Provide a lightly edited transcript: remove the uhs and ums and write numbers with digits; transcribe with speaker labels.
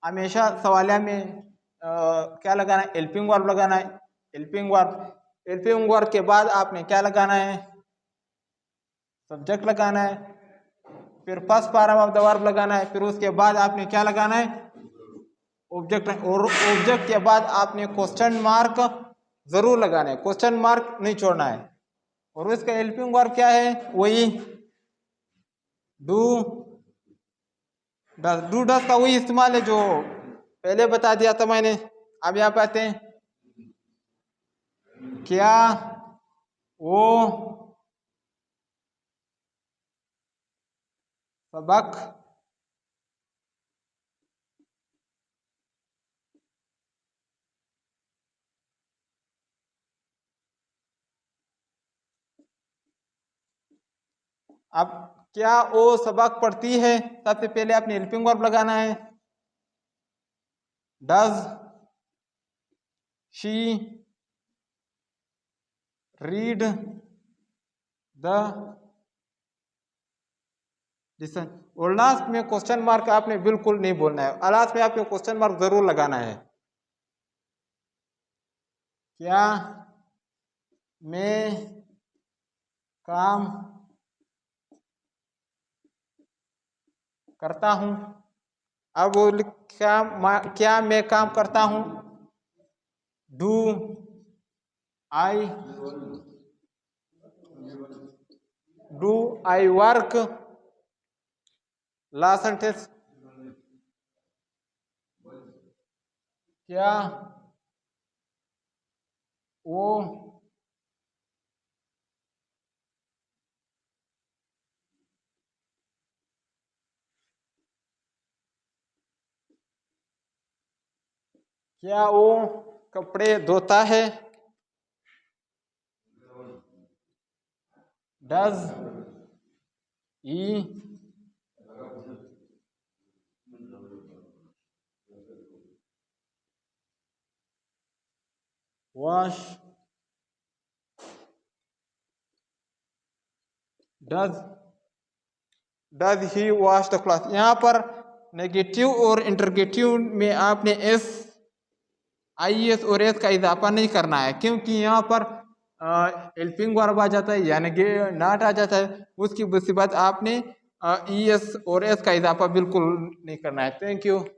Speaker 1: हमेशा सवालिया में क्या लगाना है, हेल्पिंग वर्ब लगाना है। हेल्पिंग वर्ब के बाद आपने क्या लगाना है, सब्जेक्ट लगाना है, फिर first part of the verb लगाना है, फिर उसके बाद आपने क्या लगाना है, ऑब्जेक्ट। और ऑब्जेक्ट के बाद आपने क्वेश्चन मार्क जरूर लगाना है, क्वेश्चन मार्क नहीं छोड़ना है। और उसका हेल्पिंग वर्ब क्या है, वही डू डस का वही इस्तेमाल है जो पहले बता दिया था मैंने। अब यहाँ पे आते हैं, क्या वो सबक अब क्या वो सबक पढ़ती है, सबसे पहले आपने हेल्पिंग वर्ब लगाना है। Does she read the listen. और लास्ट में क्वेश्चन मार्क आपने बिल्कुल नहीं बोलना है, लास्ट में आपने क्वेश्चन मार्क जरूर लगाना है। क्या मैं काम करता हूं। अब वो क्या मैं काम करता हूं, do I work. Last sentence, क्या वो कपड़े धोता है। Does he wash does he wash the cloth. यहाँ पर नेगेटिव और इंटरगेटिव में आपने IES और एस का इजाफा नहीं करना है, क्योंकि यहाँ पर हेल्पिंग वर्ब आ जाता है यानी कि नॉट आ जाता है, उसकी मुसीबत आपने ES और S का इजाफा बिल्कुल नहीं करना है। Thank you.